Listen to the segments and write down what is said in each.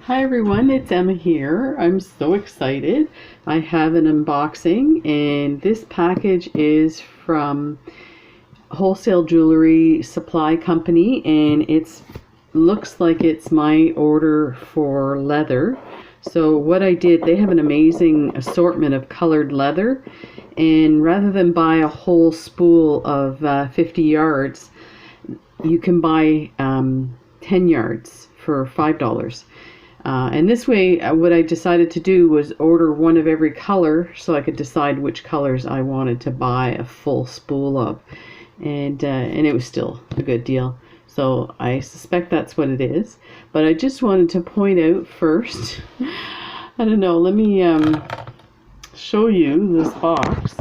Hi everyone, it's Emma here. I'm so excited. I have an unboxing and this package is from Wholesale Jewelry Supply Company and it looks like it's my order for leather. So what I did, they have an amazing assortment of colored leather, and rather than buy a whole spool of 50 yards, you can buy 10 yards for $5. And this way, what I decided to do was order one of every color so I could decide which colors I wanted to buy a full spool of. And it was still a good deal. So I suspect that's what it is. But I just wanted to point out first, I don't know, let me show you this box.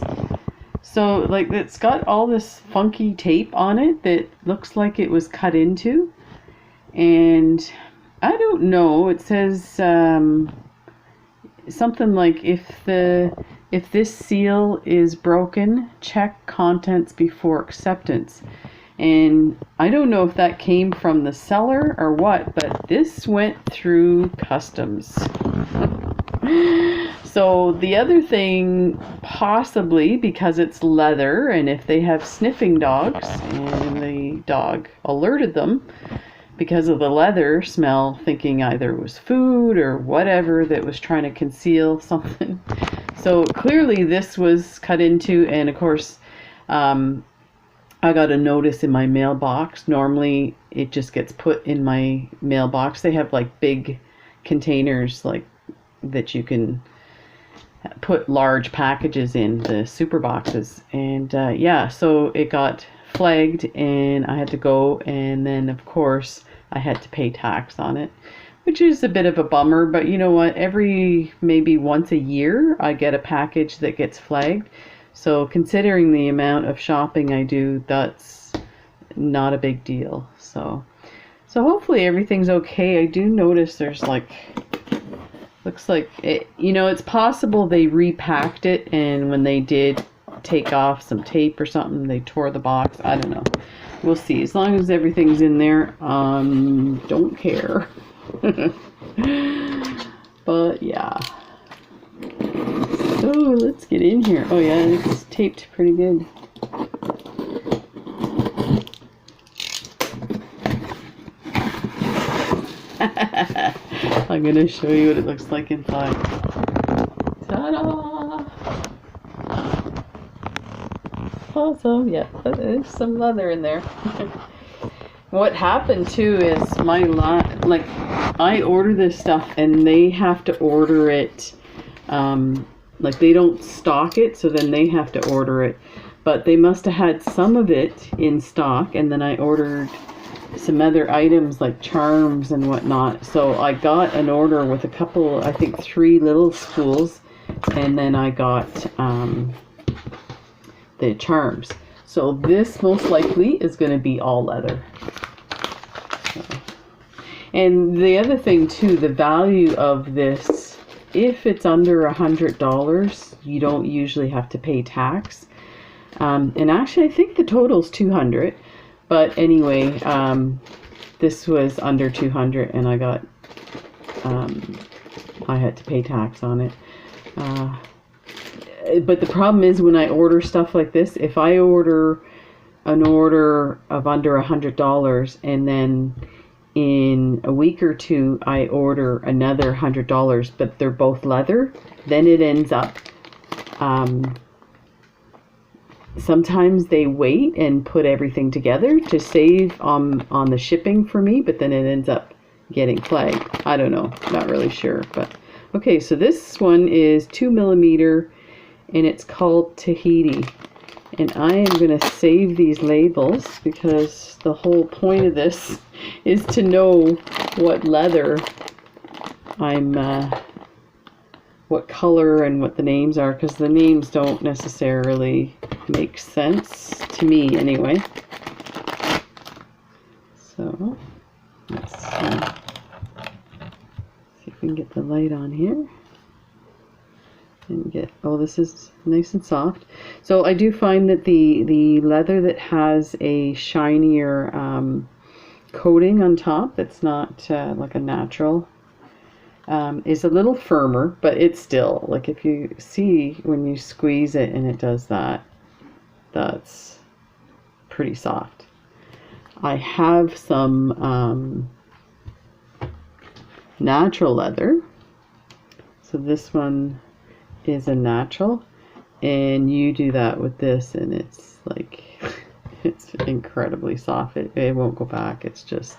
So like it's got all this funky tape on it that looks like it was cut into. And I don't know, it says something like if this seal is broken, check contents before acceptance. And I don't know if that came from the seller or what, but this went through customs. So the other thing, possibly because it's leather, and if they have sniffing dogs and the dog alerted them because of the leather smell, thinking either it was food or whatever that was trying to conceal something. So clearly this was cut into, and of course I got a notice in my mailbox. Normally it just gets put in my mailbox. They have like big containers like that you can put large packages in, the super boxes. And yeah, so it got flagged and I had to go, and then of course I had to pay tax on it, which is a bit of a bummer. But you know what, maybe once a year I get a package that gets flagged, so considering the amount of shopping I do, that's not a big deal. So hopefully everything's okay. I do notice there's like, looks like it, you know, it's possible they repacked it, and when they did take off some tape or something, they tore the box. I don't know. We'll see. As long as everything's in there, don't care. But yeah. So let's get in here. Oh yeah, it's taped pretty good. I'm gonna show you what it looks like inside. Ta-da! Awesome. Yeah, there's some leather in there. What happened too is I order this stuff and they have to order it, like they don't stock it, so then they have to order it. But they must have had some of it in stock, and then I ordered some other items like charms and whatnot. So I got an order with a couple, I think 3 little spools, and then I got the charms. So this most likely is going to be all leather. And the other thing too, the value of this, if it's under $100, you don't usually have to pay tax. And actually I think the total's $200. But anyway, this was under $200 and I got, I had to pay tax on it. But the problem is when I order stuff like this, if I order an order of under $100 and then in a week or two I order another $100, but they're both leather, then it ends up, sometimes they wait and put everything together to save on the shipping for me, but then it ends up getting flagged. I don't know, not really sure. But okay, so this one is 2mm and it's called Tahiti, and I am going to save these labels because the whole point of this is to know what leather what color and what the names are, because the names don't necessarily make sense to me anyway. So let's see if we can get the light on here and get, oh, this is nice and soft. So I do find that the leather that has a shinier coating on top, that's not like a natural is a little firmer, but it's still, like, if you see when you squeeze it and it does that, that's pretty soft. I have some natural leather. So this one is a natural, and you do that with this and it's like, it's incredibly soft. It won't go back. It's just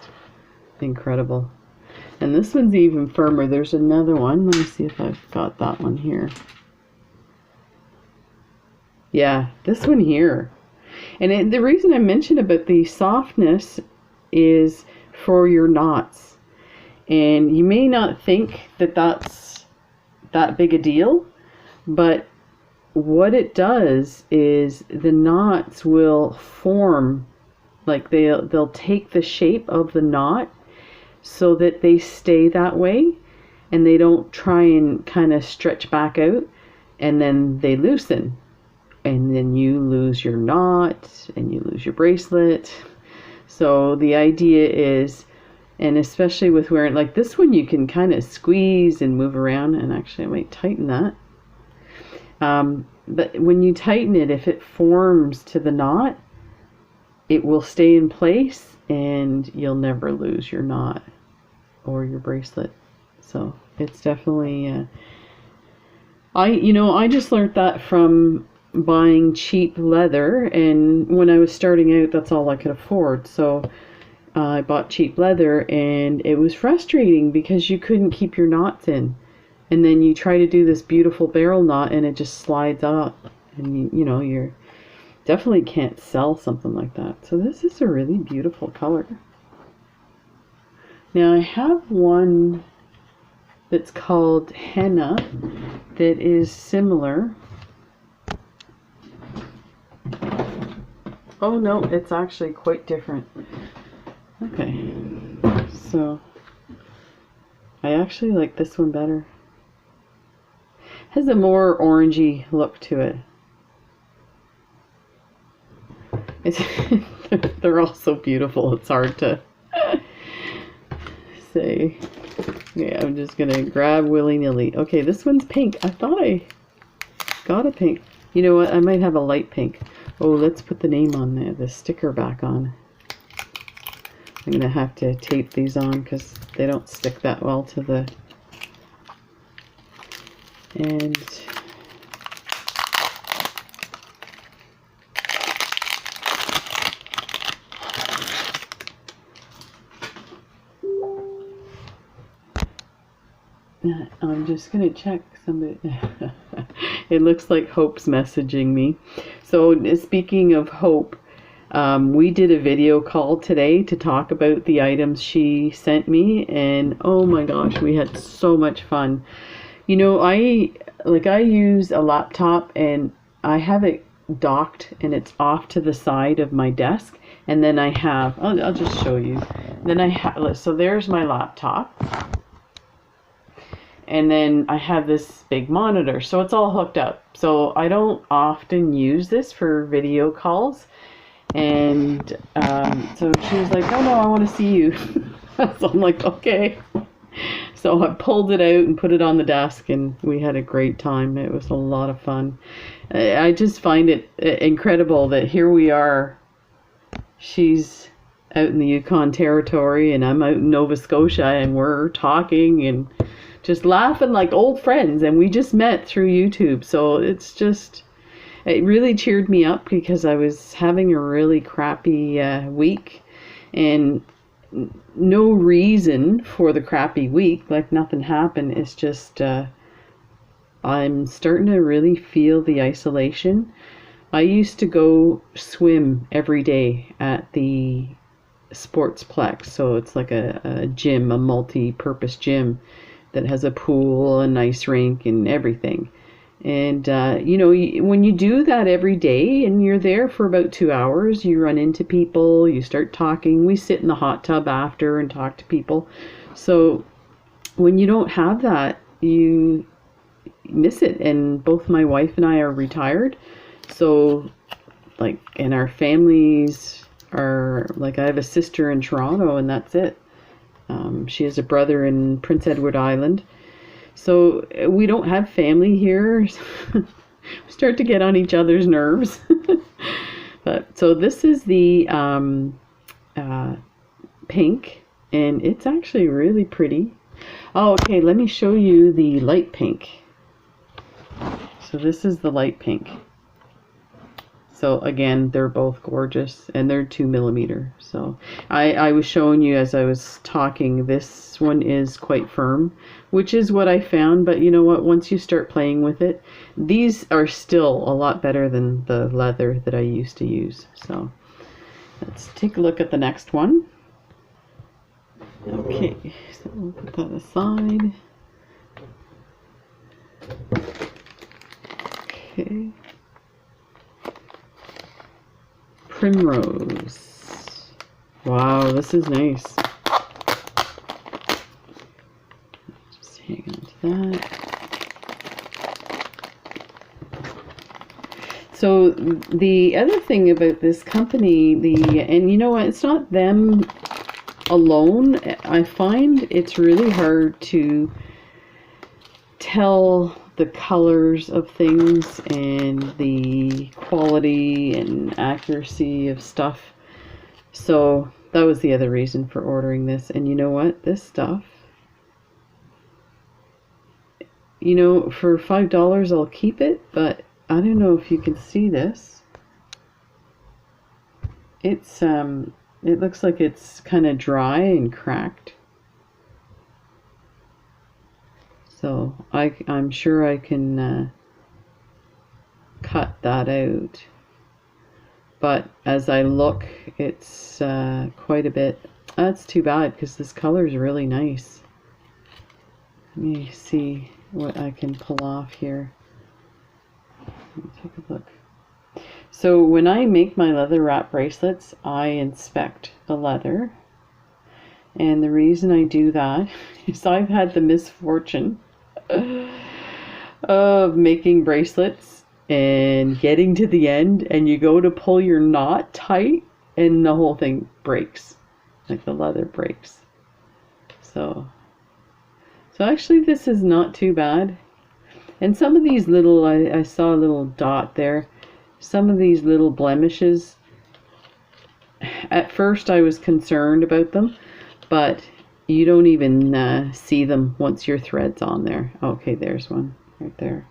incredible. And this one's even firmer. There's another one. Let me see if I've got that one here. Yeah, this one here. And the reason I mentioned about the softness is for your knots. And you may not think that that's that big a deal, but what it does is the knots will form, like they'll take the shape of the knot so that they stay that way and they don't try and kind of stretch back out, and then they loosen and then you lose your knot and you lose your bracelet. So the idea is, and especially with wearing like this one, you can kind of squeeze and move around, and actually I might tighten that. But when you tighten it, if it forms to the knot, it will stay in place and you'll never lose your knot or your bracelet. So it's definitely I just learned that from buying cheap leather, and when I was starting out, that's all I could afford. So I bought cheap leather, and it was frustrating because you couldn't keep your knots in, and then you try to do this beautiful barrel knot and it just slides up, and you're definitely can't sell something like that. So this is a really beautiful color. Now I have one that's called henna that is similar. Oh no, it's actually quite different. Okay, so I actually like this one better. Has a more orangey look to it. They're all so beautiful, it's hard to say. Yeah, I'm just gonna grab willy-nilly. Okay, this one's pink. I thought I got a pink. You know what, I might have a light pink. Oh, let's put the name on there, the sticker back on. I'm gonna have to tape these on because they don't stick that well to the... And... I'm just gonna check somebody. It looks like Hope's messaging me. So speaking of Hope, we did a video call today to talk about the items she sent me, and oh my gosh, we had so much fun. I use a laptop and I have it docked and it's off to the side of my desk, and then I have, I'll just show you. Then I have, so there's my laptop. And then I have this big monitor, so it's all hooked up. So I don't often use this for video calls. And so she was like, oh no, I want to see you. So I'm like, okay. So I pulled it out and put it on the desk, and we had a great time. It was a lot of fun. I just find it incredible that here we are. She's out in the Yukon Territory, and I'm out in Nova Scotia, and we're talking and just laughing like old friends, and we just met through YouTube. So it really cheered me up because I was having a really crappy week, and no reason for the crappy week, like nothing happened. It's just I'm starting to really feel the isolation. I used to go swim every day at the Sportsplex, so it's like a gym, a multi-purpose gym that has a pool, an ice rink, and everything. And when you do that every day and you're there for about 2 hours, you run into people, you start talking. We sit in the hot tub after and talk to people. So when you don't have that, you miss it. And both my wife and I are retired, so and our families are I have a sister in Toronto, and that's it. She has a brother in Prince Edward Island, So we don't have family here. We start to get on each other's nerves. But so this is the pink, and it's actually really pretty. Oh, okay, let me show you the light pink. So this is the light pink. So again, they're both gorgeous, and they're 2mm. So I was showing you as I was talking, this one is quite firm, which is what I found. But you know what, once you start playing with it, these are still a lot better than the leather that I used to use. So let's take a look at the next one. Okay, so we'll put that aside. Okay. Primrose. Wow, this is nice. Just hang on to that. So the other thing about this company, and you know what, it's not them alone. I find it's really hard to tell the colors of things and the quality and accuracy of stuff. So that was the other reason for ordering this. And you know what, this stuff, you know, for $5 I'll keep it, but I don't know if you can see this. It's it looks like it's kind of dry and cracked. So I'm sure I can cut that out. But as I look, it's quite a bit. That's too bad, because this color is really nice. Let me see what I can pull off here. Let me take a look. So when I make my leather wrap bracelets, I inspect the leather. And the reason I do that is I've had the misfortune of making bracelets and getting to the end, and you go to pull your knot tight and the whole thing breaks. Like the leather breaks. So actually this is not too bad. And some of these little, I saw a little dot there. Some of these little blemishes, at first I was concerned about them, but you don't even see them once your thread's on there. Okay, there's one right there.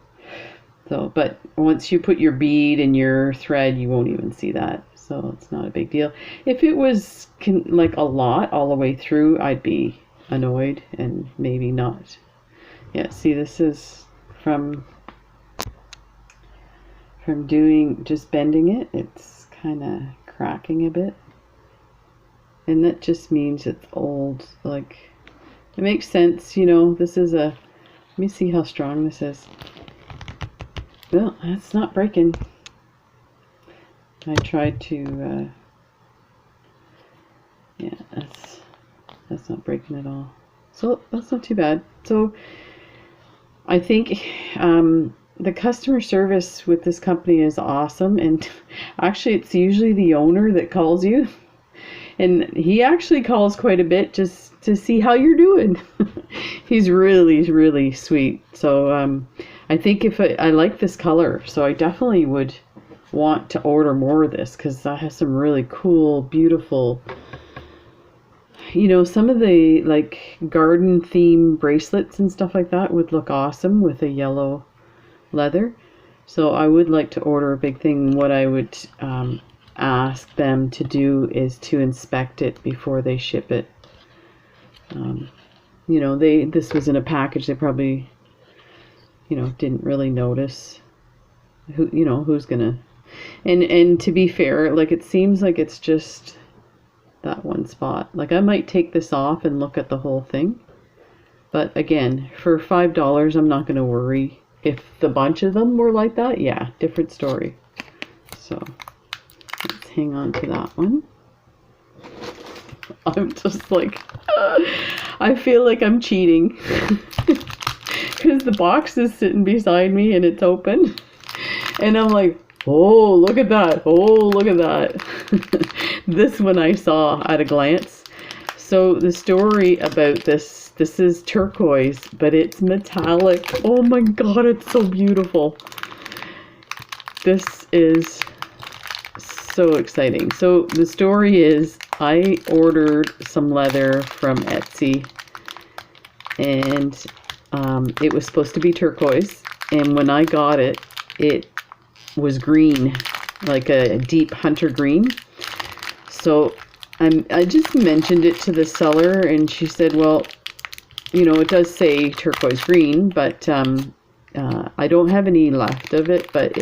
So, but once you put your bead and your thread, you won't even see that. So it's not a big deal. If it was like a lot all the way through, I'd be annoyed and maybe not. Yeah, see, this is from doing, just bending it, it's kind of cracking a bit. And that just means it's old. Like, it makes sense, you know. This is let me see how strong this is. Well, it's not breaking. I tried to, yeah, that's not breaking at all. So that's not too bad. So I think the customer service with this company is awesome. And actually, it's usually the owner that calls you. And he actually calls quite a bit just to see how you're doing. He's really, really sweet. So I think if I like this color, so I definitely would want to order more of this, because that has some really cool, beautiful, you know, some of the like garden theme bracelets and stuff like that would look awesome with a yellow leather. So I would like to order a big thing. What I would ask them to do is to inspect it before they ship it. You know, this was in a package. They probably, you know, didn't really notice who, you know, who's gonna, and to be fair, like, it seems like it's just that one spot. Like, I might take this off and look at the whole thing, but again, for $5 I'm not gonna worry. If the bunch of them were like that, yeah, different story. So let's hang on to that one. I'm just like, I feel like I'm cheating because the box is sitting beside me and it's open, and I'm like, oh, look at that, oh, look at that. This one I saw at a glance. So the story about this This is turquoise, but it's metallic. Oh my god, it's so beautiful. This is so exciting. So the story is I ordered some leather from Etsy, and it was supposed to be turquoise, and when I got it, it was green, like a deep hunter green. So I just mentioned it to the seller, and she said, well, you know, it does say turquoise green, but I don't have any left of it, but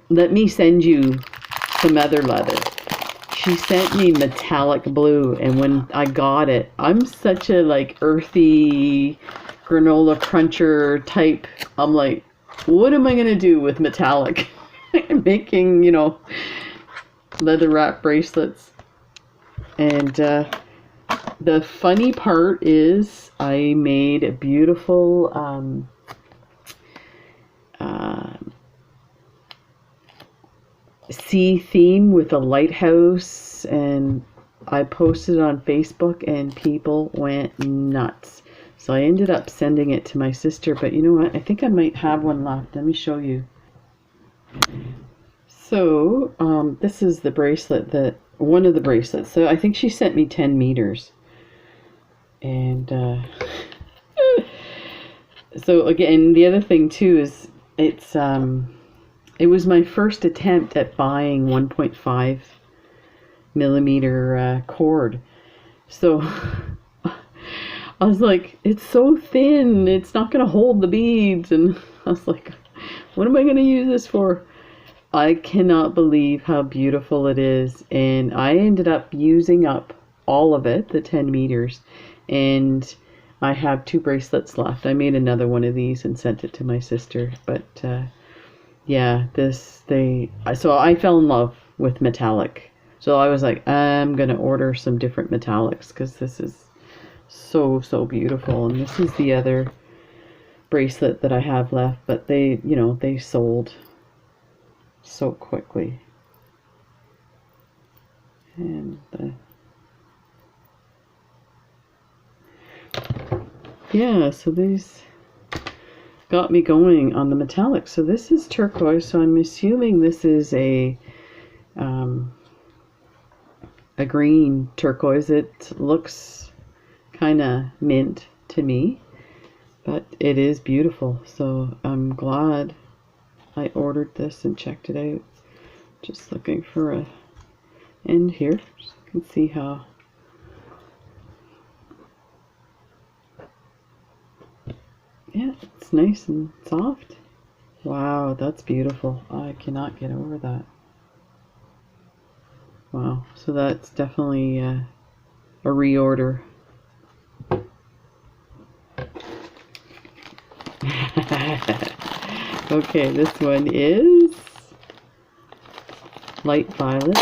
let me send you some other leather. She sent me metallic blue, and when I got it, I'm such a like earthy granola cruncher type. I'm like, what am I gonna do with metallic? Making, you know, leather wrap bracelets. And the funny part is I made a beautiful sea theme with a lighthouse, and I posted it on Facebook and people went nuts. So I ended up sending it to my sister, but you know what? I think I might have one left. Let me show you. So this is the bracelet, that one of the bracelets. So I think she sent me 10 meters. And so again, the other thing too is it was my first attempt at buying 1.5 millimeter cord. So I was like, it's so thin, it's not going to hold the beads. And I was like, what am I going to use this for? I cannot believe how beautiful it is. And I ended up using up all of it, the 10 meters. And I have 2 bracelets left. I made another one of these and sent it to my sister. But yeah, so I fell in love with metallic. So I was like, I'm going to order some different metallics because this is so, so beautiful. And this is the other bracelet that I have left, but they, you know, they sold so quickly. And yeah, so these got me going on the metallic. So this is turquoise, so I'm assuming this is a green turquoise. It looks kind of mint to me, but it is beautiful. So I'm glad I ordered this and checked it out. Just looking for a end here, so you can see how yeah, it's nice and soft. Wow, that's beautiful. I cannot get over that. Wow, so that's definitely a reorder. Okay, this one is light violet.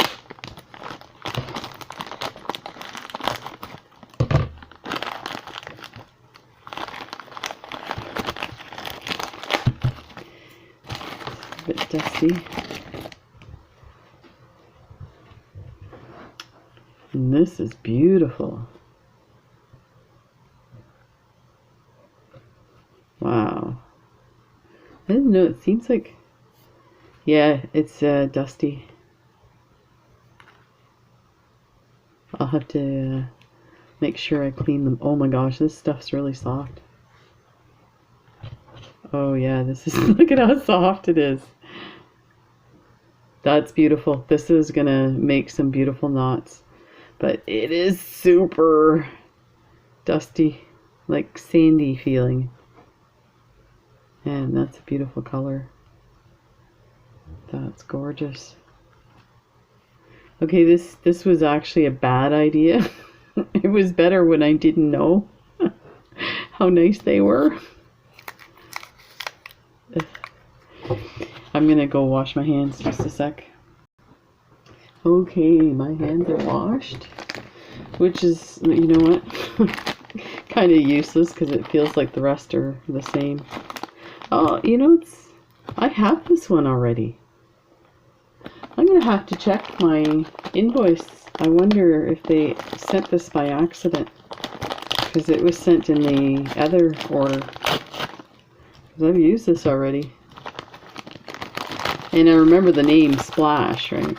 A bit dusty. And this is beautiful. Wow. I didn't know, it seems like, yeah, it's dusty. I'll have to make sure I clean them. Oh my gosh, this stuff's really soft. Oh yeah, this is, look at how soft it is. That's beautiful. This is gonna make some beautiful knots. But it is super dusty, like sandy feeling. And that's a beautiful color. That's gorgeous. Okay, this was actually a bad idea. It was better when I didn't know how nice they were. I'm gonna go wash my hands just a sec. Okay, my hands are washed, which is, you know what, kind of useless because it feels like the rest are the same. Oh, you know, I have this one already. I'm gonna have to check my invoice I wonder if they sent this by accident, because it was sent in the other order. Because I've used this already. And I remember the name Splash, right?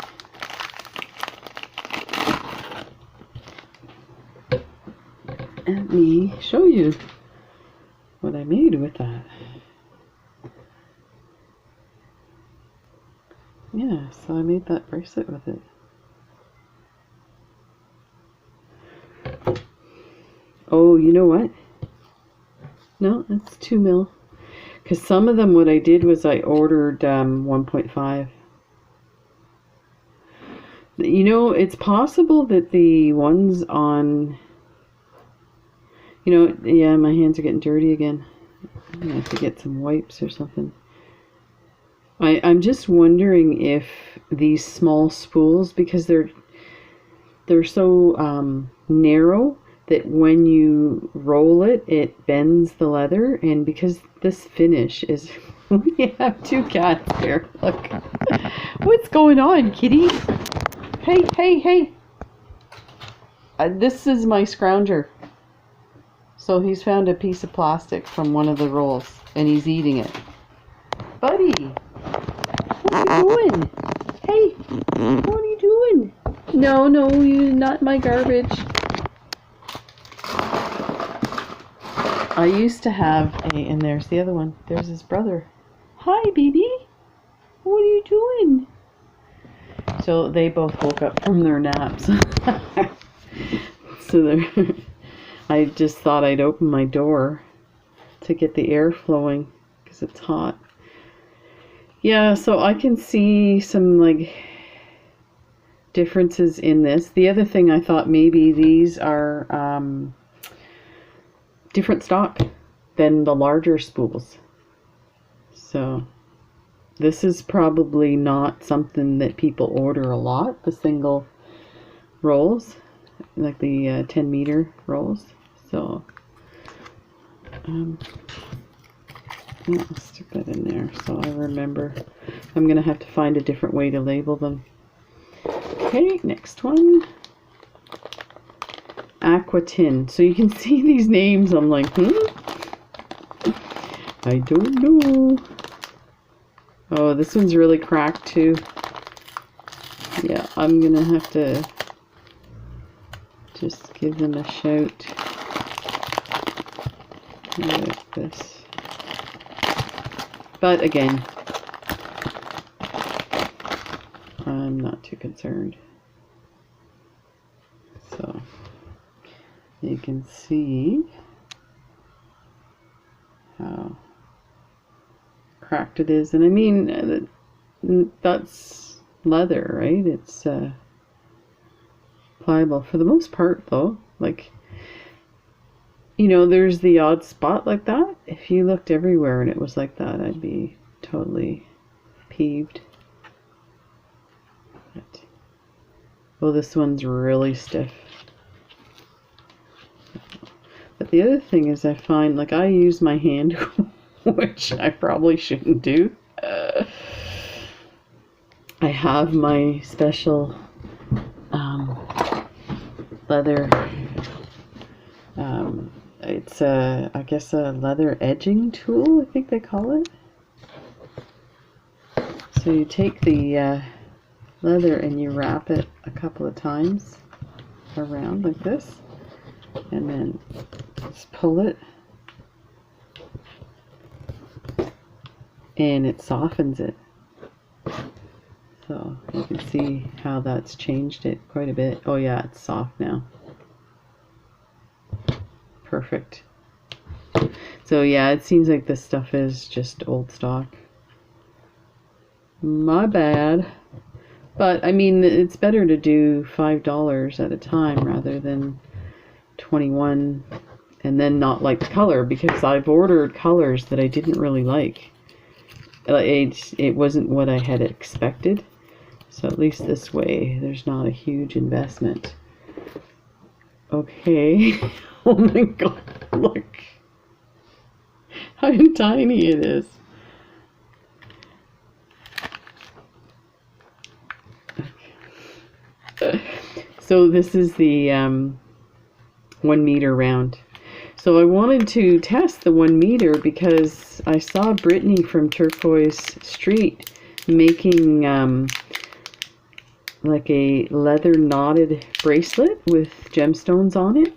Let me show you what I made with that. Yeah, so I made that bracelet with it. Oh, you know what? No, it's 2 mil. Because some of them, what I did was I ordered 1.5. You know, it's possible that the ones on... You know, yeah, my hands are getting dirty again. I'm going to have to get some wipes or something. I'm just wondering if these small spools, because they're so narrow, that when you roll it, it bends the leather. And because this finish is... We have 2 cats here. Look. What's going on, kitty? Hey, hey, hey. This is my scrounger. So he's found a piece of plastic from one of the rolls, and he's eating it. Buddy, what are you doing? Hey, what are you doing? No, no, you not my garbage. I used to have and there's the other one. There's his brother. Hi, baby. What are you doing? So they both woke up from their naps. So they're... I just thought I'd open my door to get the air flowing because it's hot. Yeah, so I can see some like differences in this. The other thing, I thought maybe these are different stock than the larger spools. So this is probably not something that people order a lot, the single rolls, like the 10 meter rolls. So yeah, I'll stick that in there so I remember. I'm gonna have to find a different way to label them. Okay, next one, Aqua Tin. So you can see these names. I'm like, I don't know. Oh, this one's really cracked too. Yeah, I'm gonna have to just give them a shout. Like this. But again, I'm not too concerned. So you can see how cracked it is. And I mean, that's leather, right? It's pliable for the most part, though. Like, you know, there's the odd spot like that. If you looked everywhere and it was like that, I'd be totally peeved. But, well, this one's really stiff. But the other thing is, I find, like, I use my hand, which I probably shouldn't do. I have my special leather, it's I guess a leather edging tool, I think they call it. So you take the leather and you wrap it a couple of times around like this, and then just pull it, and it softens it. So you can see how that's changed it quite a bit. Oh yeah, it's soft now. Perfect. So yeah, it seems like this stuff is just old stock. My bad. But I mean, it's better to do $5 at a time rather than 21 and then not like the color, because I've ordered colors that I didn't really like. It wasn't what I had expected. So at least this way, there's not a huge investment. Okay. Oh my god, look how tiny it is. Okay. So this is the 1 meter round. So I wanted to test the 1 meter because I saw Brittany from Turquoise Street making like a leather knotted bracelet with gemstones on it.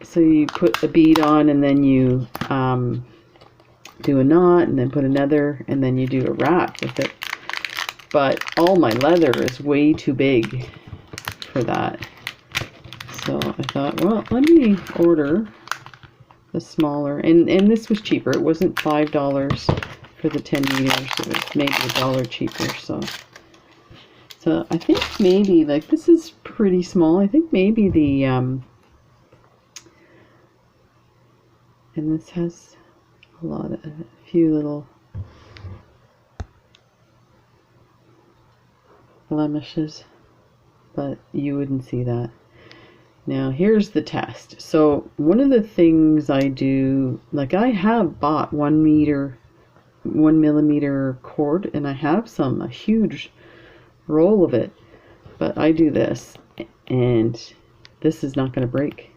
So you put a bead on and then you do a knot and then put another and then you do a wrap with it. But all my leather is way too big for that. So I thought, well, let me order the smaller, and this was cheaper. It wasn't $5 for the 10 meters. It was maybe $1 cheaper. So I think maybe, like, this is pretty small. I think maybe the and this has a few little blemishes, but you wouldn't see that. Now here's the test. So one of the things I do, like I have bought 1 millimeter cord, and I have a huge roll of it, but I do this, and this is not going to break.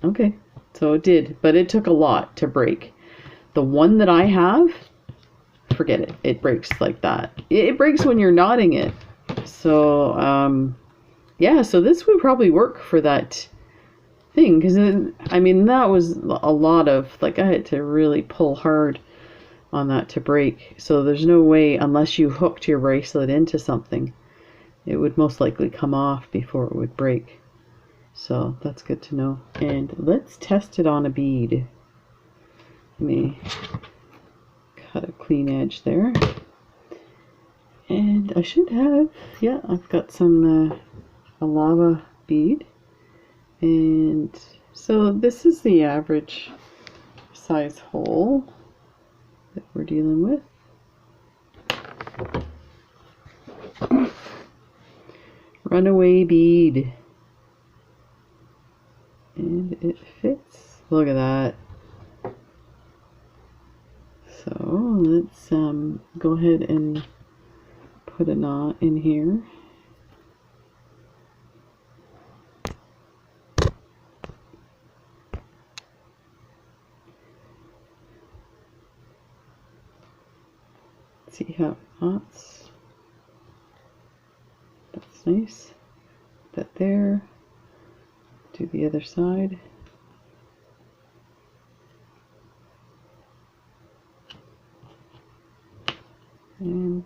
Okay, so it did, but it took a lot to break. The one that I have, forget it. It breaks like that. It breaks when you're knotting it. So yeah, so this would probably work for that thing, because I mean, that was a lot of, like, I had to really pull hard on that to break. So there's no way, unless you hooked your bracelet into something, it would most likely come off before it would break. So that's good to know. And let's test it on a bead. Let me cut a clean edge there. And I should have, yeah, I've got some a lava bead, and so this is the average size hole that we're dealing with. Runaway bead, and it fits. Look at that. So let's go ahead and put a knot in here. See how it knots. That's nice. Put that there. Do the other side. And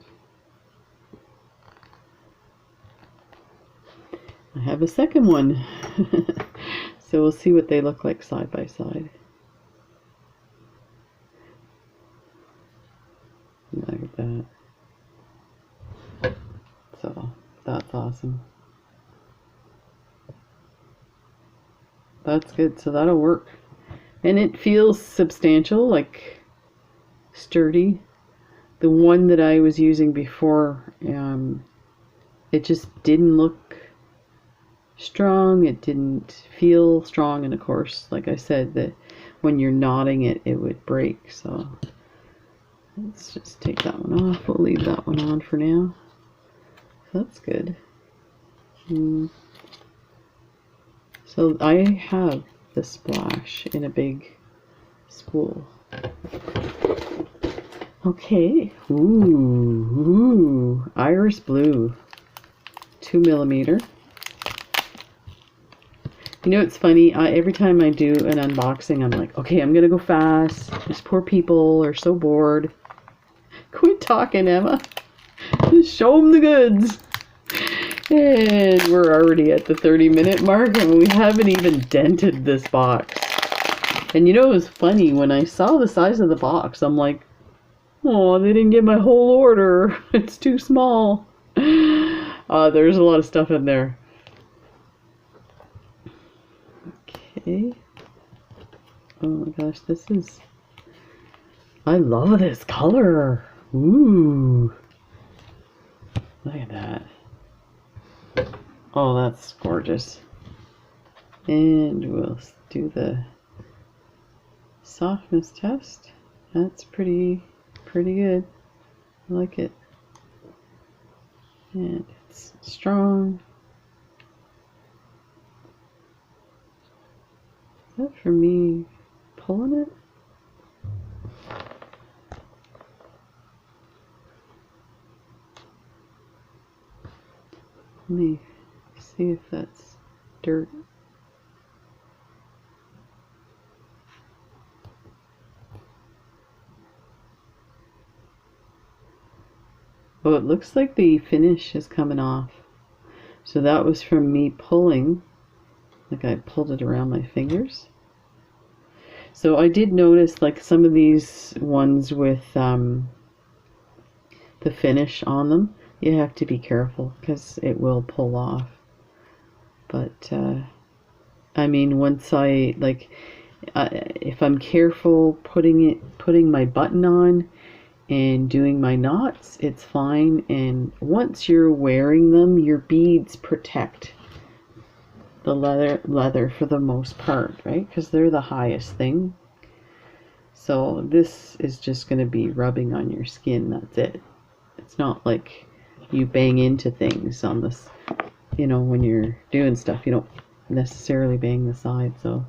I have a second one. So we'll see what they look like side by side. Like that. So that's awesome. That's good. So that'll work. And it feels substantial, like sturdy. The one that I was using before, it just didn't look strong. It didn't feel strong. And of course, like I said, that when you're knotting it, it would break. So let's just take that one off. We'll leave that one on for now. So that's good. So I have the splash in a big spool. Okay. Ooh, iris blue, 2 millimeter. You know, it's funny, every time I do an unboxing, I'm like, okay, I'm gonna go fast. These poor people are so bored. Quit talking, Emma. Just show them the goods. And we're already at the 30-minute mark, and we haven't even dented this box. And you know, it was funny, when I saw the size of the box, I'm like, oh, they didn't get my whole order. It's too small. There's a lot of stuff in there. Okay. Oh my gosh, I love this color. Ooh. Look at that. Oh, that's gorgeous. And we'll do the softness test. That's pretty good. I like it. And it's strong. that for me pulling it? Let me see if that's dirt. Oh, it looks like the finish is coming off. So that was from me pulling, like I pulled it around my fingers. So I did notice like some of these ones with the finish on them, you have to be careful because it will pull off. But I mean, once I like, if I'm careful putting my button on and doing my knots, it's fine. And once you're wearing them, your beads protect the leather for the most part, right? Because they're the highest thing. So this is just going to be rubbing on your skin. That's it. It's not like you bang into things on this, you know, when you're doing stuff, you don't necessarily bang the side. So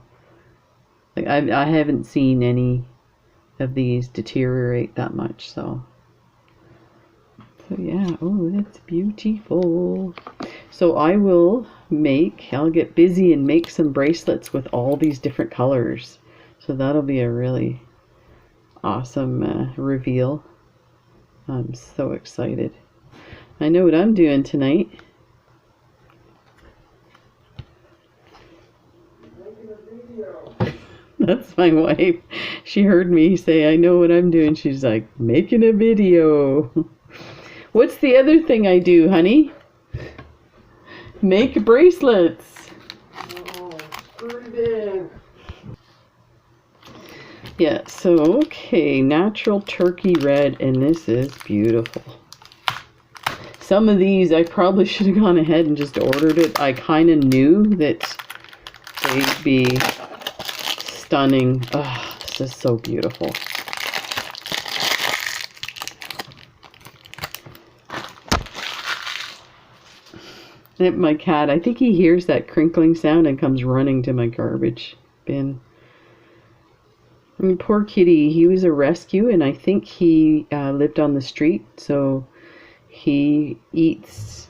like I haven't seen any of these deteriorate that much. So yeah, oh, that's beautiful. So I'll get busy and make some bracelets with all these different colors. So that'll be a really awesome reveal. I'm so excited. I know what I'm doing tonight. Making a video. That's my wife. She heard me say, I know what I'm doing. She's like, making a video. What's the other thing I do, honey? Make bracelets. Oh, pretty big. Yeah, so, okay, natural turkey red, and this is beautiful. Some of these I probably should have gone ahead and just ordered it. I kind of knew that they'd be stunning. Oh, this is so beautiful. My cat, I think he hears that crinkling sound and comes running to my garbage bin. I mean, poor kitty, he was a rescue, and I think he lived on the street, so he eats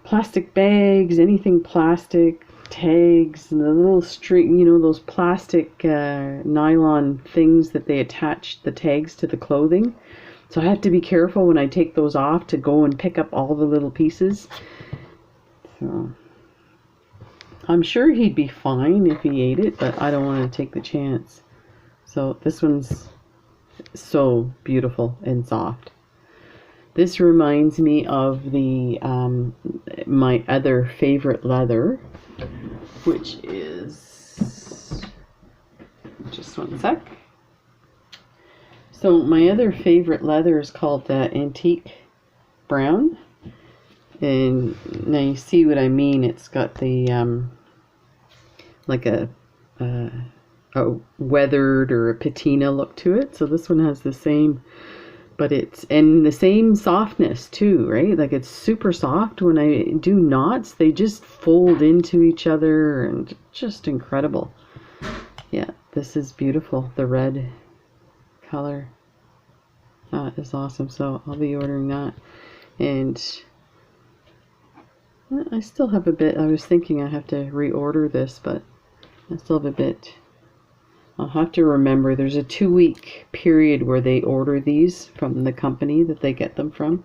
plastic bags, anything plastic, tags, and the little string, you know, those plastic nylon things that they attach the tags to the clothing. So I have to be careful when I take those off to go and pick up all the little pieces. So I'm sure he'd be fine if he ate it, but I don't want to take the chance. So this one's so beautiful and soft. This reminds me of the my other favorite leather, which is, just one sec. So my other favorite leather is called Antique Brown, and now you see what I mean. It's got the like a weathered or a patina look to it. So this one has the same, but it's and the same softness too, right? Like it's super soft. When I do knots, they just fold into each other and just incredible. Yeah, this is beautiful. The red color. That is awesome. So I'll be ordering that. And I still have a bit. I was thinking I have to reorder this, but I still have a bit. I'll have to remember there's a 2-week period where they order these from the company that they get them from.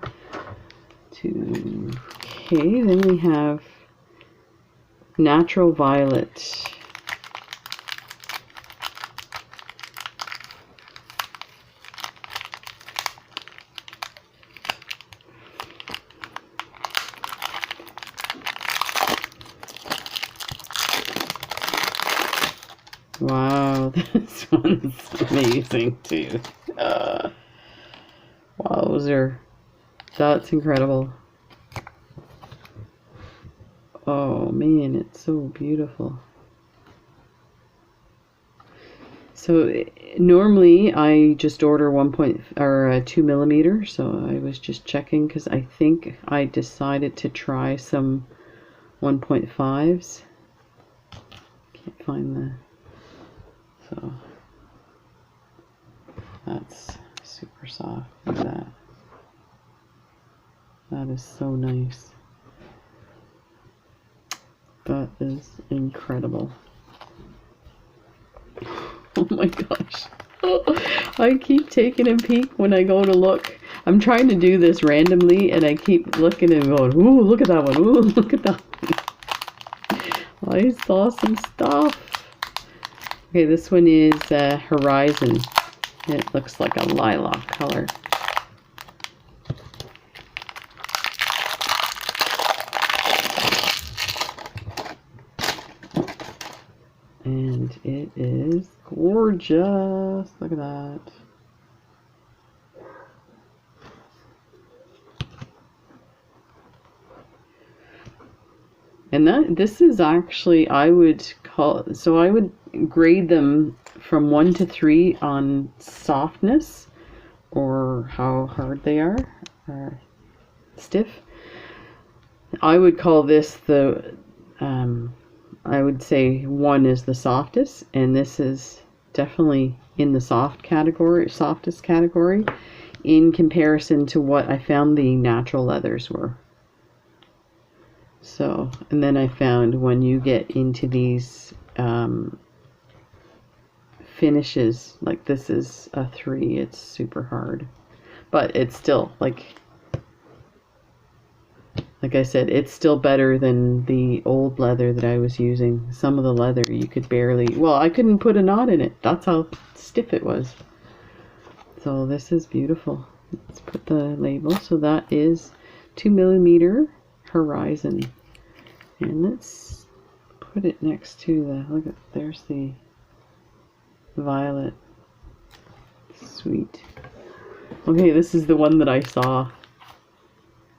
Okay, then we have Natural Violet. Wow, this one's amazing too. Wowzer. That's incredible. Oh man, it's so beautiful. So normally I just order 2 millimeter. So I was just checking because I think I decided to try some 1.5s. Can't find the So that's super soft. Look at that. That is so nice. That is incredible. Oh my gosh. I keep taking a peek when I go to look. I'm trying to do this randomly and I keep looking and going, ooh, look at that one. Ooh, look at that one. I saw some stuff. Okay, this one is Horizon. It looks like a lilac color. And it is gorgeous. Look at that. And this is actually, I would grade them from 1 to 3 on softness, or how hard they are, or stiff. I would call this the, I would say 1 is the softest, and this is definitely in the softest category, in comparison to what I found the natural leathers were. So, and then I found when you get into these finishes, like this is a 3, it's super hard, but it's still like I said, it's still better than the old leather that I was using. Some of the leather you could barely, well, I couldn't put a knot in it. That's how stiff it was. So this is beautiful. Let's put the label. So that is 2mm Horizon. And let's put it next to the, look at, there's the violet. Sweet. Okay, this is the one that I saw.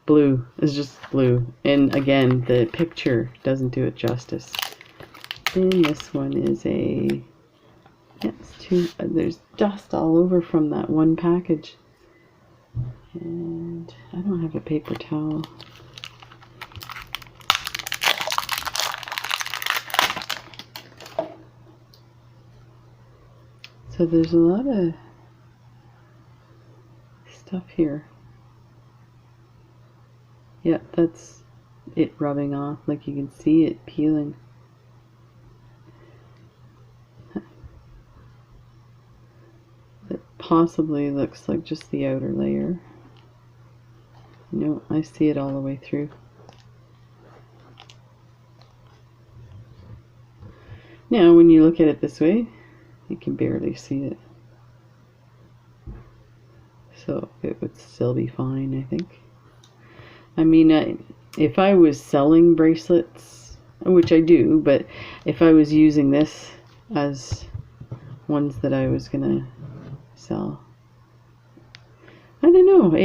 Blue is just blue, and again the picture doesn't do it justice. And this one is a, yeah, it's too, there's dust all over from that one package, and I don't have a paper towel. So there's a lot of stuff here. Yeah, that's it rubbing off, like you can see it peeling. It possibly looks like just the outer layer. No, I see it all the way through. Now, when you look at it this way, you can barely see it. So it would still be fine, I think. I mean, if I was selling bracelets, which I do, but if I was using this as ones that I was gonna sell, I don't know,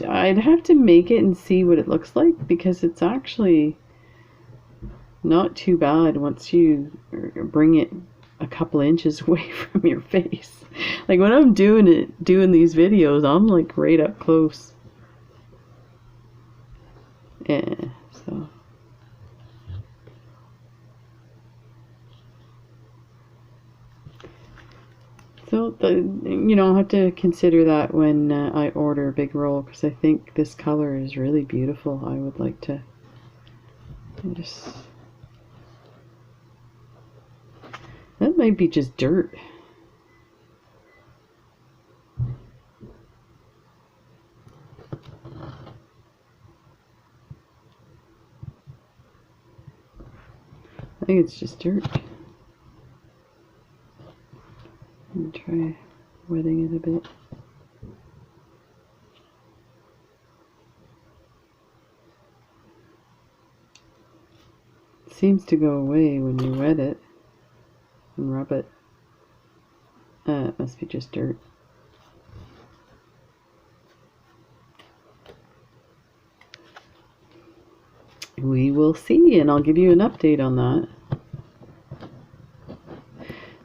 I'd have to make it and see what it looks like, because it's actually not too bad once you bring it a couple inches away from your face. Like when I'm doing these videos, I'm like right up close. Yeah, so I'll have to consider that when I order a big roll, because I think this color is really beautiful. I would like to just, that might be just dirt. I think it's just dirt. And try wetting it a bit. It seems to go away when you wet it and rub it. It must be just dirt. We will see, and I'll give you an update on that.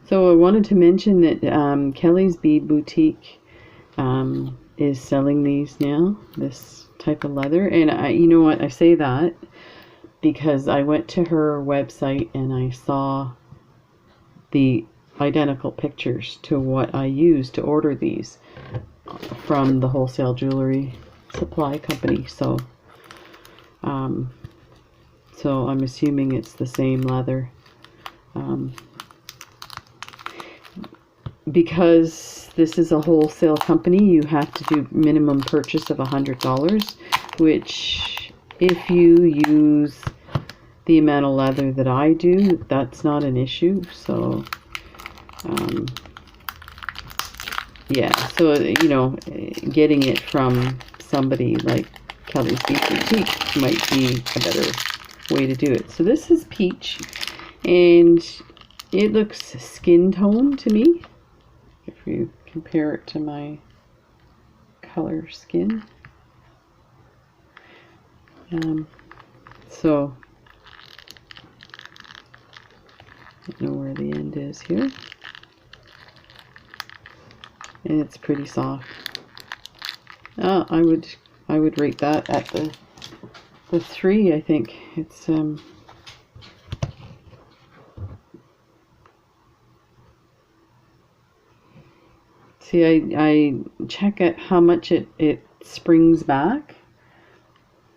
So I wanted to mention that Kelly's Bead Boutique is selling these now, this type of leather. And you know what, I say that because I went to her website and I saw the identical pictures to what I used to order these from the wholesale jewelry supply company. So so I'm assuming it's the same leather. Because this is a wholesale company, you have to do minimum purchase of $100, which if you use the amount of leather that I do, that's not an issue. So yeah, so you know, getting it from somebody like Kelly's Beach Boutique might be a better way to do it. So this is peach, and it looks skin tone to me if you compare it to my color skin. So I don't know where the end is here, and it's pretty soft. I would rate that at the 3. I think it's see, I check at how much it springs back,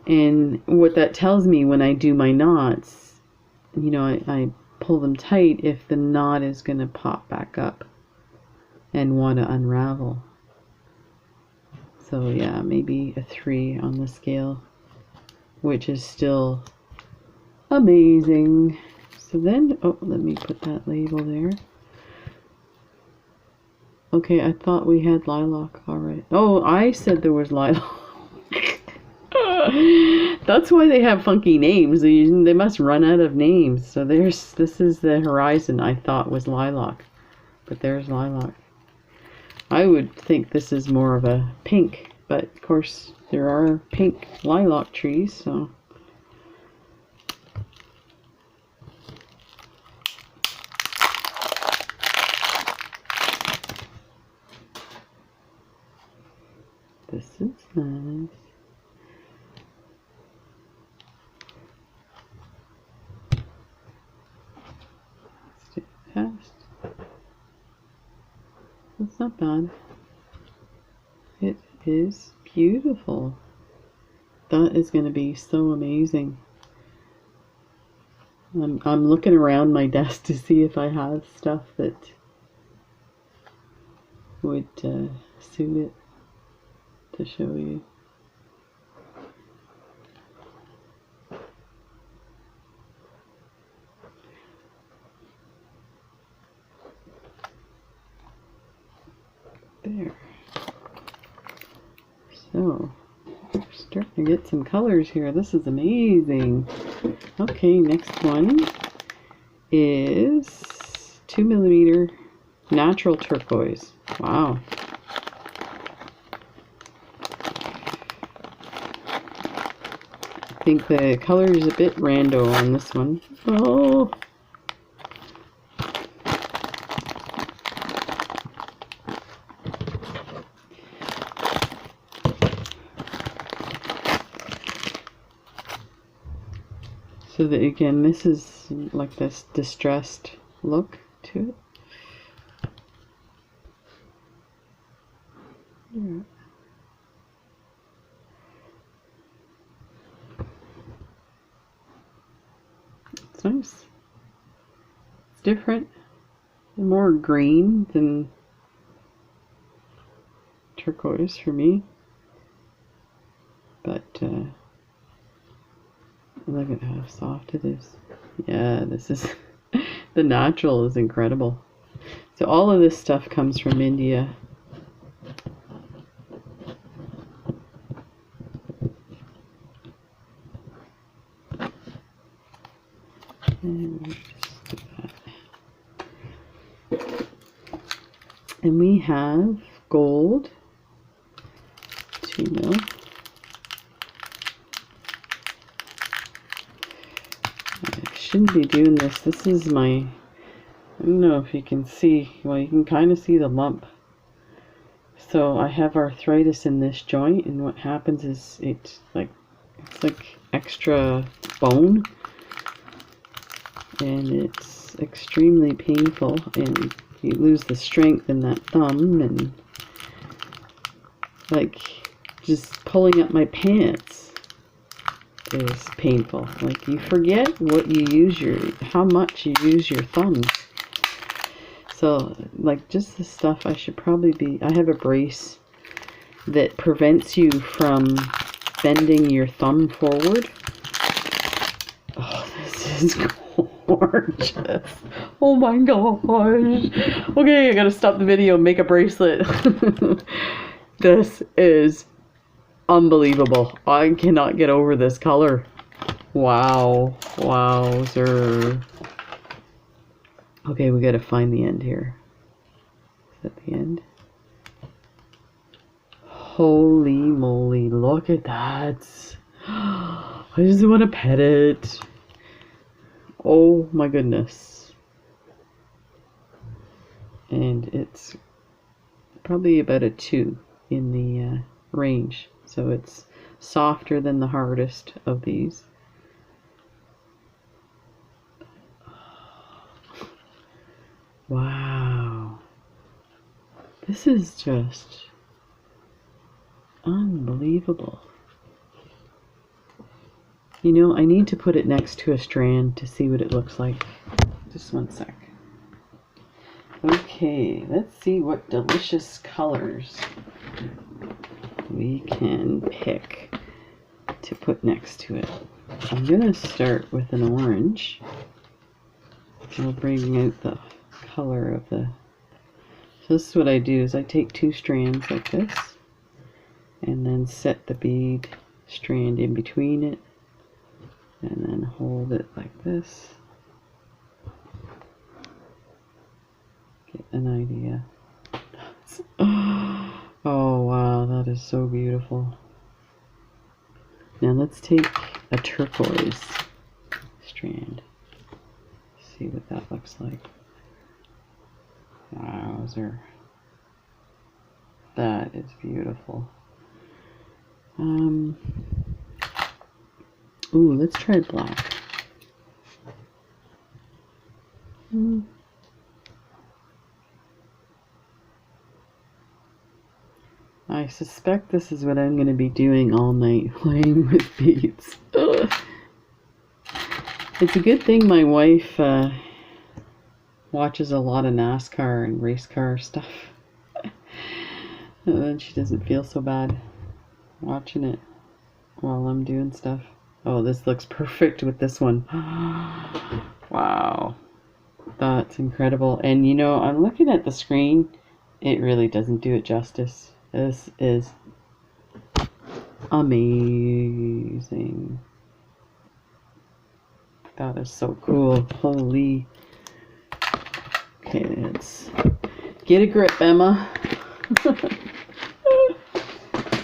and what that tells me when I do my knots, you know, I pull them tight if the knot is going to pop back up and want to unravel. So yeah, maybe a 3 on the scale, which is still amazing. So then, oh, let me put that label there. Okay, I thought we had lilac already. Oh, I said there was lilac. That's why they have funky names. They must run out of names. So this is the horizon I thought was lilac, but there's lilac. I would think this is more of a pink, but of course there are pink lilac trees, so. This is nice. Let's do it fast. That's not bad. It is beautiful. That is going to be so amazing. I'm looking around my desk to see if I have stuff that would suit it to show you. There. So, we're starting to get some colors here. This is amazing. Okay, next one is 2mm natural turquoise. Wow. I think the color is a bit rando on this one. Oh. So that again, this is like this distressed look to it. Yeah. It's nice. It's different. More green than turquoise for me. But look at how soft it is. Yeah, this is the natural is incredible. So all of this stuff comes from India. And we'll just do that. And we have gold, 2mm. I shouldn't be doing this. This is my, I don't know if you can see, well, you can kind of see the lump. So I have arthritis in this joint, and what happens is it's like extra bone, and it's extremely painful, and you lose the strength in that thumb, and like just pulling up my pants is painful. Like you forget how much you use your thumbs. So like just the stuff I have a brace that prevents you from bending your thumb forward. Oh, this is gorgeous. Oh my gosh. Okay, I gotta stop the video and make a bracelet. This is unbelievable. I cannot get over this color. Wow. Wowzer. Okay, we gotta find the end here. Is that the end? Holy moly, look at that. I just want to pet it. Oh my goodness. And it's probably about a 2 in the range. So it's softer than the hardest of these. Wow. This is just unbelievable. You know, I need to put it next to a strand to see what it looks like. Just one sec. Okay, let's see what delicious colors we can pick to put next to it. I'm gonna start with an orange. I'll bring out the color of the... So this is what I do, is I take 2 strands like this and then set the bead strand in between it and then hold it like this. Get an idea. Oh wow, that is so beautiful. Now let's take a turquoise strand. See what that looks like. Wowzer. That is beautiful. Ooh, let's try black. I suspect this is what I'm going to be doing all night, playing with beads. Ugh. It's a good thing my wife watches a lot of NASCAR and race car stuff. And then she doesn't feel so bad watching it while I'm doing stuff. Oh, this looks perfect with this one. Wow. That's incredible. And you know, I'm looking at the screen. It really doesn't do it justice. This is amazing. That is so cool. Holy. Okay, let's get a grip, Emma.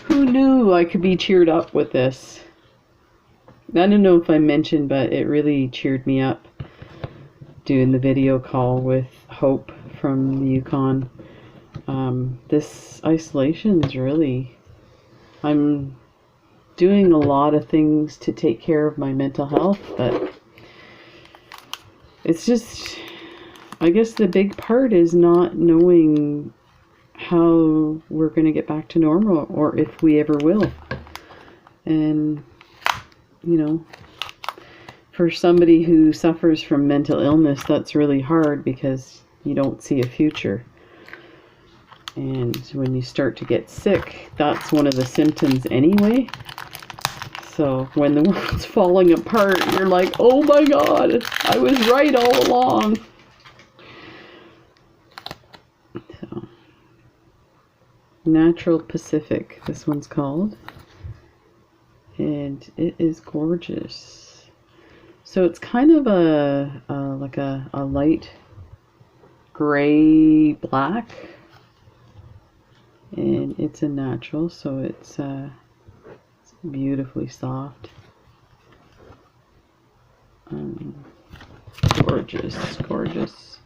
Who knew I could be cheered up with this? I don't know if I mentioned, but it really cheered me up doing the video call with Hope from the Yukon. This isolation is really... I'm doing a lot of things to take care of my mental health, but it's just... I guess the big part is not knowing how we're going to get back to normal, or if we ever will. And, you know, for somebody who suffers from mental illness, that's really hard because you don't see a future. And when you start to get sick, that's one of the symptoms anyway. So when the world's falling apart, you're like, oh my God, I was right all along. So, Natural Pacific, this one's called. And it is gorgeous. So it's kind of like a light gray black. And it's a natural, so it's beautifully soft. Gorgeous, gorgeous.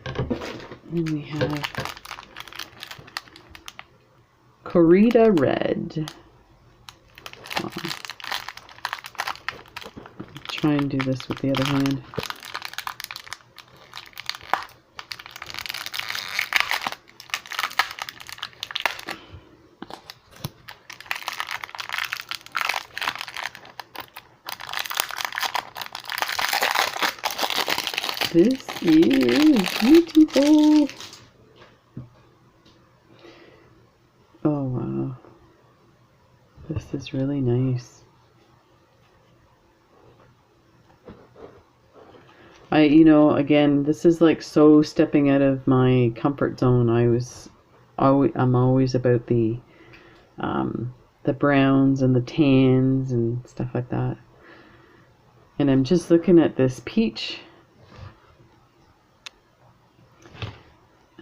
And we have Canary Red. Try and do this with the other hand. This is beautiful. Oh wow. This is really nice. Again, this is like so stepping out of my comfort zone. I'm always about the browns and the tans and stuff like that. And I'm just looking at this peach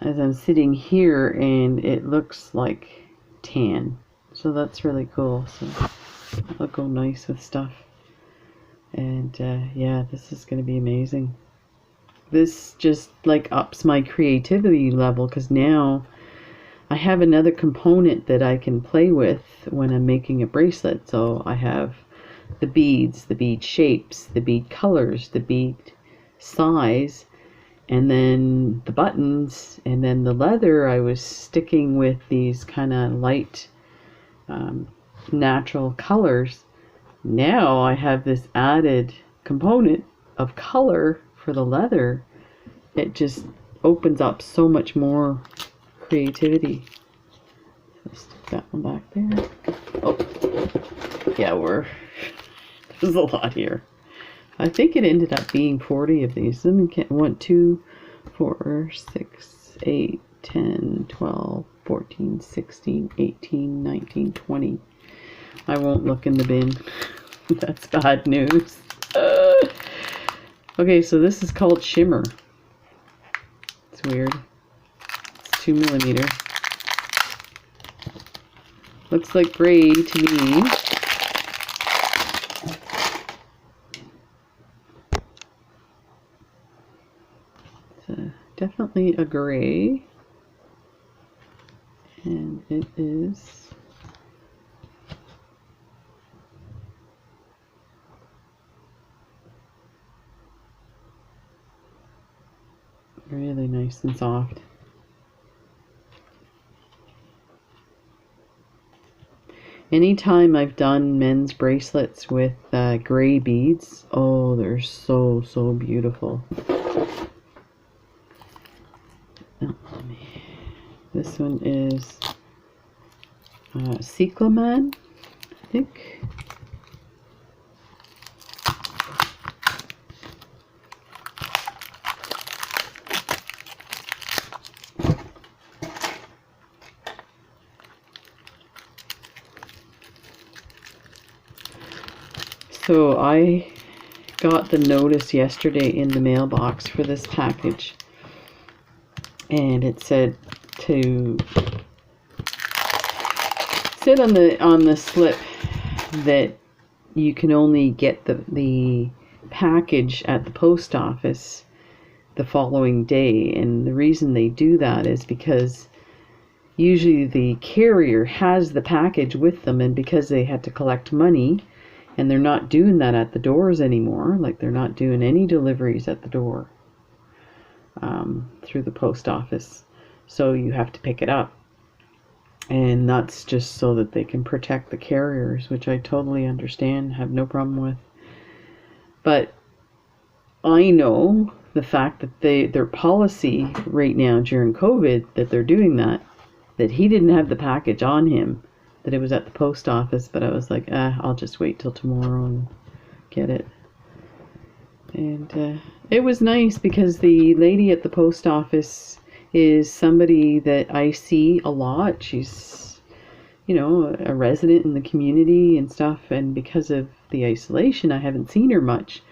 as I'm sitting here, and it looks like tan. So that's really cool. So it'll go nice with stuff. And yeah, this is going to be amazing. This just like ups my creativity level, because now I have another component that I can play with when I'm making a bracelet. So I have the beads, the bead shapes, the bead colors, the bead size, and then the buttons, and then the leather. I was sticking with these kind of light natural colors. Now I have this added component of color for the leather. It just opens up so much more creativity. So stick that one back there. Oh, yeah, there's a lot here. I think it ended up being 40 of these. Let me get 1, 2, 4, 6, 8, 10, 12, 14, 16, 18, 19, 20. I won't look in the bin. That's bad news. Okay, so this is called Shimmer. It's weird. It's 2 millimeter. Looks like gray to me. It's definitely a gray. And it is really nice and soft. Anytime I've done men's bracelets with gray beads, oh, they're so, so beautiful. This one is Cyclamen, I think. So I got the notice yesterday in the mailbox for this package, and it said on the slip that you can only get the package at the post office the following day. And the reason they do that is because usually the carrier has the package with them, and because they had to collect money, and they're not doing that at the doors anymore. Like, they're not doing any deliveries at the door through the post office. So you have to pick it up. And that's just so that they can protect the carriers, which I totally understand, have no problem with. But I know the fact that their policy right now during COVID, that they're doing that he didn't have the package on him, that it was at the post office. But I was like, I'll just wait till tomorrow and get it. And it was nice because the lady at the post office is somebody that I see a lot. She's, a resident in the community and stuff. And because of the isolation, I haven't seen her much.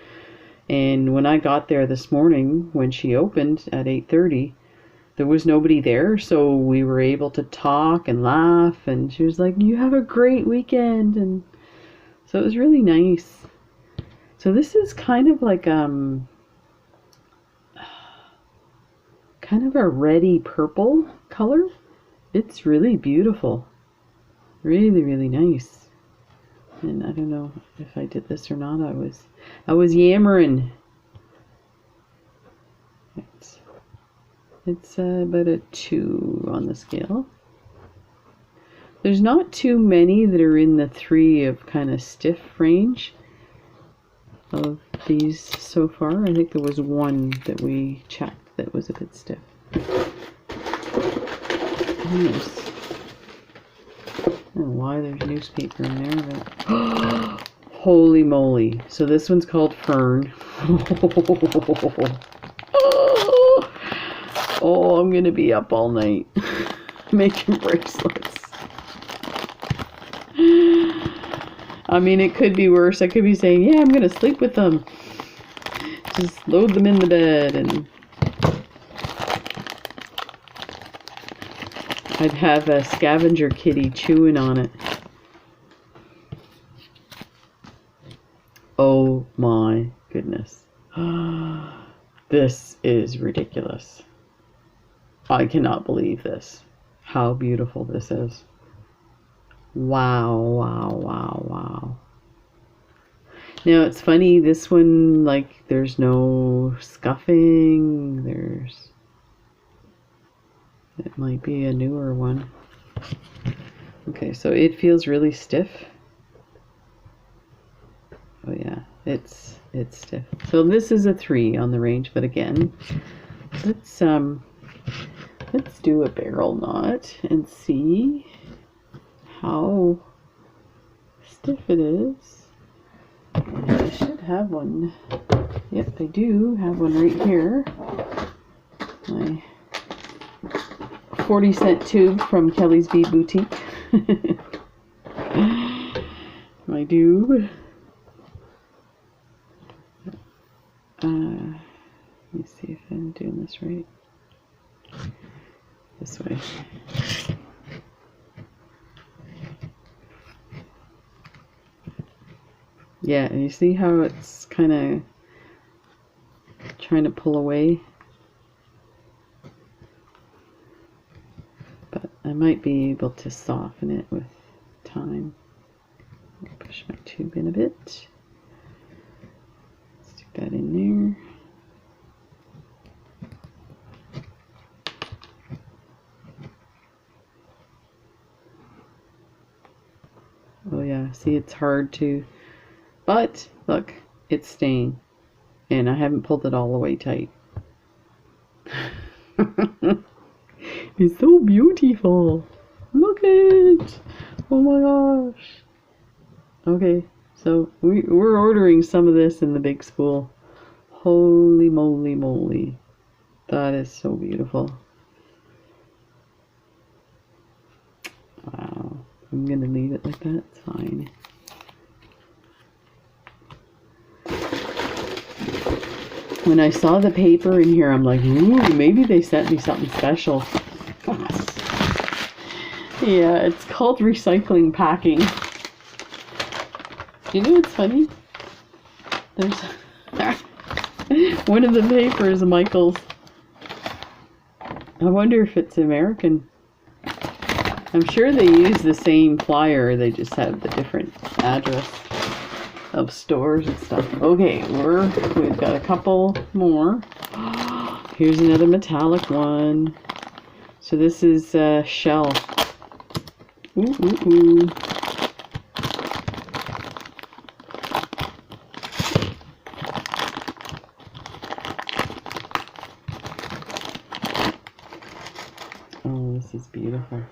And when I got there this morning, when she opened at 8:30, there was nobody there. So we were able to talk and laugh. And she was like, "You have a great weekend." And so it was really nice. So this is kind of like kind of a reddy purple color. It's really beautiful. Really, really nice. And I don't know if I did this or not. I was yammering. It's about a 2 on the scale. There's not too many that are in the 3 of kind of stiff range. of these so far. I think there was one that we checked that was a bit stiff. Nice. I don't know why there's newspaper in there, but holy moly. So this one's called Fern. Oh, I'm gonna be up all night making bracelets. I mean, it could be worse. I could be saying, yeah, I'm gonna sleep with them. Just load them in the bed, and I'd have a scavenger kitty chewing on it. Oh my goodness. This is ridiculous. I cannot believe this. How beautiful this is. Wow, wow, wow, wow. Now it's funny, this one, like, there's no scuffing. It might be a newer one. Okay, so it feels really stiff. Oh yeah, it's stiff. So this is a 3 on the range, but again, let's do a barrel knot and see how stiff it is. I should have one. Yep, I do have one right here. My 40-cent tube from Kelly's Bead Boutique. My tube. Let me see if I'm doing this right. This way. Yeah, and you see how it's kind of trying to pull away? But I might be able to soften it with time. I'll push my tube in a bit. Stick that in there. Oh yeah, see, it's hard to, but look, it's staying, and I haven't pulled it all the way tight. It's so beautiful. Look at it. Oh my gosh. Okay, so we're ordering some of this in the big spool. Holy moly moly. That is so beautiful. Wow. I'm going to leave it like that. It's fine. When I saw the paper in here, I'm like, ooh, maybe they sent me something special. Yeah, it's called recycling packing. You know what's funny? There's one of the papers, Michael's. I wonder if it's American. I'm sure they use the same flyer, they just have the different address of stores and stuff. Okay, we've got a couple more. Here's another metallic one. So this is shell. Ooh, ooh, ooh. Oh, this is beautiful.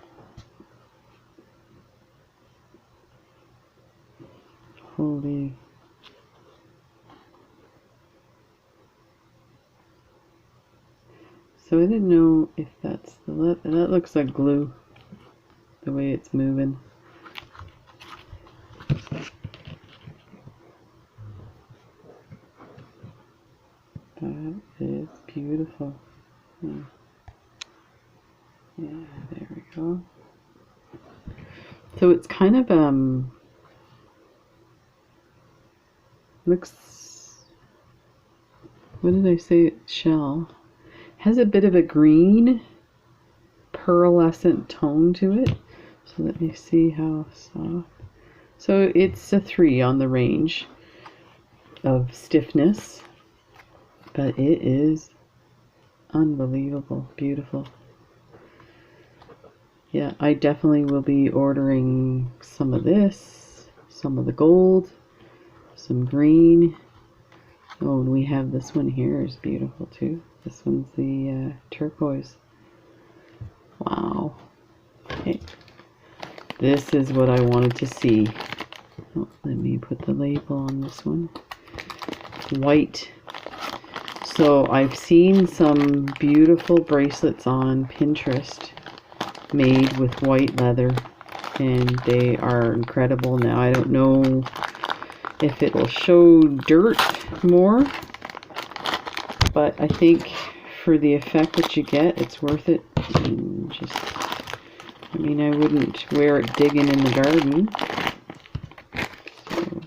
Holy. So I didn't know if that's that looks like glue, the way it's moving. That is beautiful. Yeah, there we go. So it's kind of looks, what did I say? Shell. Has a bit of a green pearlescent tone to it. So let me see how soft. So it's a 3 on the range of stiffness, but it is unbelievable, beautiful. Yeah, I definitely will be ordering some of this, some of the gold, some green. Oh, and we have this one here is beautiful too. This one's the turquoise. Wow. Okay. This is what I wanted to see. Oh, let me put the label on this one. White. So I've seen some beautiful bracelets on Pinterest made with white leather, and they are incredible. Now I don't know if it'll show dirt more, but I think for the effect that you get, it's worth it. And just, I mean, I wouldn't wear it digging in the garden. So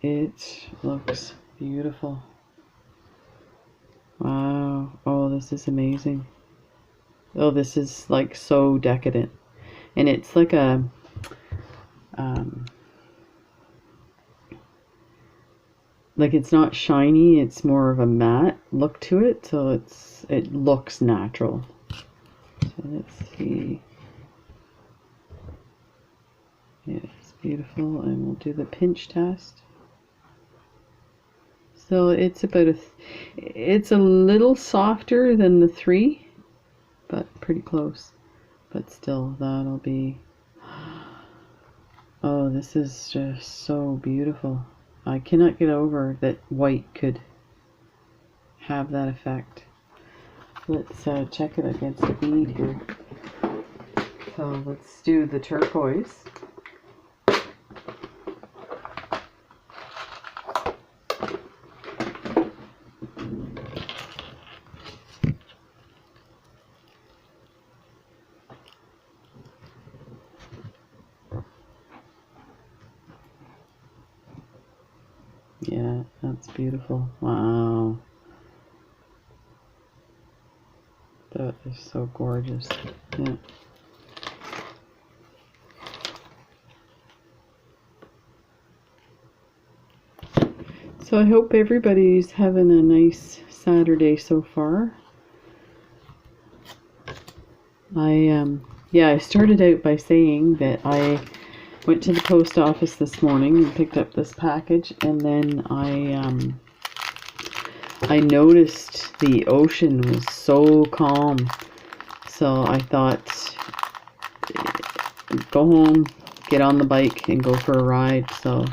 it looks beautiful. Wow. Oh, this is amazing. Oh, this is like so decadent. And it's like a like it's not shiny, it's more of a matte look to it, so it looks natural. So let's see. Yeah, it's beautiful, and we'll do the pinch test. So it's about it's a little softer than the 3, but pretty close. But still, that'll be, oh, this is just so beautiful. I cannot get over that white could have that effect. Let's check it against a bead here. So let's do the turquoise. Yeah, that's beautiful. Wow. That is so gorgeous. Yeah. So I hope everybody's having a nice Saturday so far. I started out by saying that I went to the post office this morning and picked up this package, and then I noticed the ocean was so calm, so I thought, go home, get on the bike and go for a ride. So